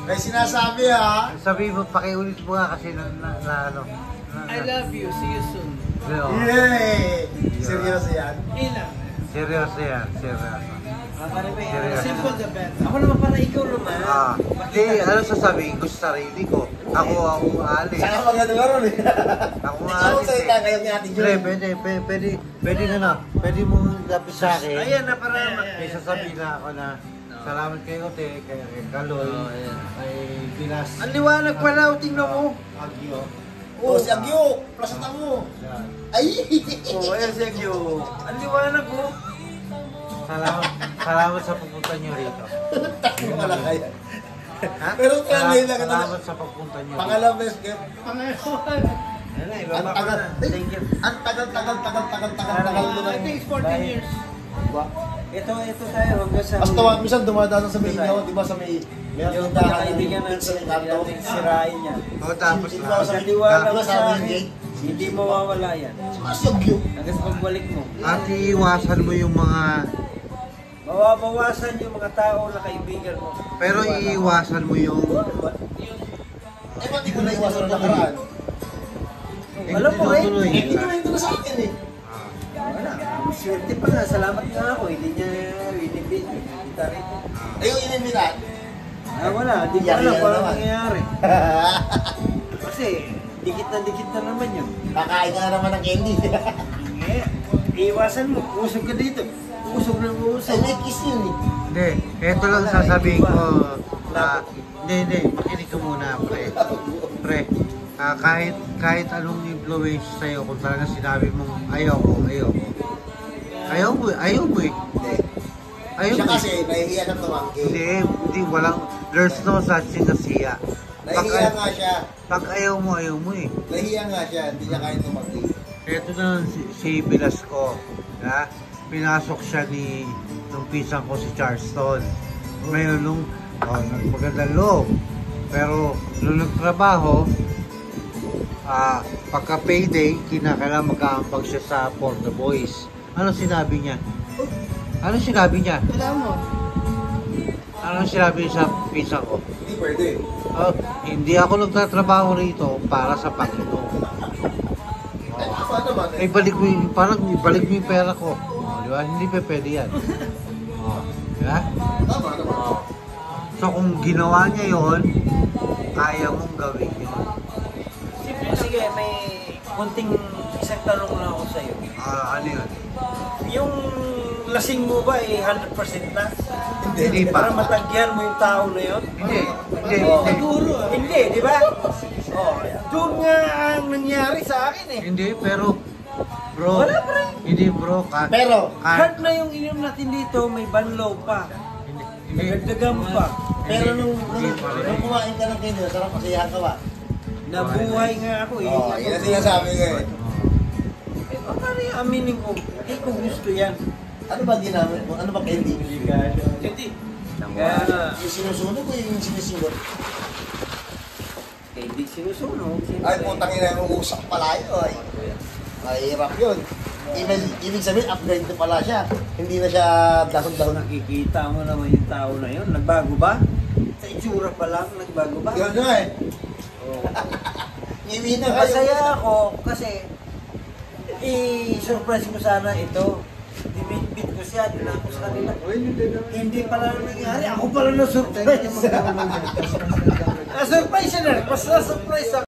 May sinasabi ha. Sabi mo, pakiulit mo nga kasi ano. I love you, see you soon. Yay! Seryoso yan? Ilan? Seryoso yan, seryoso. Simple the best. Ako naman para ikaw naman. Hindi, ano sasabihin ko sa sarili ko? Ako aalis. Saka maganda nga ron eh. Ako Ikaw aalis sa ita kayo ni Ate Jo. Pwede na na. Pwede mo lapis sa akin. Ayan na para May sasabihin na ako na salamat kayo kay Kaloy, kay Pilas. ang liwanag pala, tingnan mo. Agyo. Oh, si Agyo! Plasta mo! Ay! Ayan si Agyo. Ang liwanag mo. Salamat sa pagpunta nyo rito. Tayo wala kaya. Ha? Pero kaya lang ito. Salamat sa pagpunta nyo rito. Pangalawang beses kayo. Ayan na, Ang ibaba ko tagal. na. Thank you. Ang tagal mo na. I think it's 14 years. Ito tayo, hanggang sa... Basta wag minsan dumadaan sa may inyo, di ba sa may... yung kaibigan natin, yung sirain niya. O tapos Di na. ba sa Naliwala di ba ko sa sa amin, akin, Jake? hindi mawawala yan. Si Agyo. Hanggang sa pagbalik mo. At iiwasan mo yung mga... Mawabawasan yung mga tao na kaibigan mo. Pero iiwasan mo yung... Eh, ba't di ko naiwasan ang nakaraan? Alam mo eh. Tuloy. Eh, kinuwento na sa akin eh. Wala. Swerte pa nga. Salamat nga ako. Hindi niya binibita rito. Eh, yung inimbitan. Wala. Hindi ko Yari alam yan kung ano naman. nangyayari. Kasi, dikit na naman yun. Kakain ka na naman ng candy. Eh, iwasan mo. Usog ka dito. Usog na Eh, usog. may kiss yun eh. Hindi, eto lang sasabihin ko na... Hindi, makinig ka muna, pre. Pre, kahit anong influence sa'yo, kung talaga sinabi mong ayaw mo eh. Ayaw Siya mo kasi, nahihiya ng tumangki. Hindi, walang, there's no such thing as hiya. Nahihiya nga siya. Pag ayaw mo eh. Nahihiya nga siya. Hindi niya kaya tumangki. Ito na si Velasco, ha? Pinasok siya nung pisang ko si Charleston. Ngayon nung nagpagandang loob. Pero nung nagtrabaho, pagka payday, kinakailangan mag-aambag siya sa Porta Boys. Ano sinabi niya? Ano sinabi niya sa pisang ko? Hindi pwede. Hindi ako nagtatrabaho rito para sa Panginoon. Paano ba? Ibalik mo yung pera ko. Di ba? Hindi pa pwede yan. Di ba? Tama naman. So kung ginawa niya yon, kaya mong gawin yun. Sige, may kunting isang tanong lang ako sa'yo. Ano yun? Yung lasing mo ba 100% na? Hindi pa. Para matagyan mo yung tao na yun? Hindi. Hindi, di ba? Doon nga ang nangyari sa akin eh. Hindi, pero bro, Wala, pre. hindi bro, Pero, Hard na yung inom natin dito, may banlaw pa. Nagdagam pa. pero nung Hindi pa rin. kumain ka ng candy, sarap kasiyahan ka ba? Nabuhay nga ako eh. Oo, yun ang sinasabi ko eh. Eh, paano yung aminin ko? Hindi ko gusto yan. Ano ba ginamit mo? Ano ba candy? Hindi. Kaya nga, Yung sinusunog o yung sinisingot? hindi sinusunog. Ay, putang ina, uusap pala yun. Ay, mahirap yun. Ibig sabihin, upgrade na pala siya. Hindi na siya dahon-dahon. Nakikita mo naman yung tao na yun. Nagbago ba? Sa itsura pa lang, nagbago ba? Yun nga eh. Oo. Iwi na kayo. Masaya ako kasi i-surprise ko sana ito. Dibit-bit ko siya, dinaan ko sa kanila. Hindi pala nangyari. Ako pala na-surprise. Na-surprise siya na rin. Mas na-surprise ako.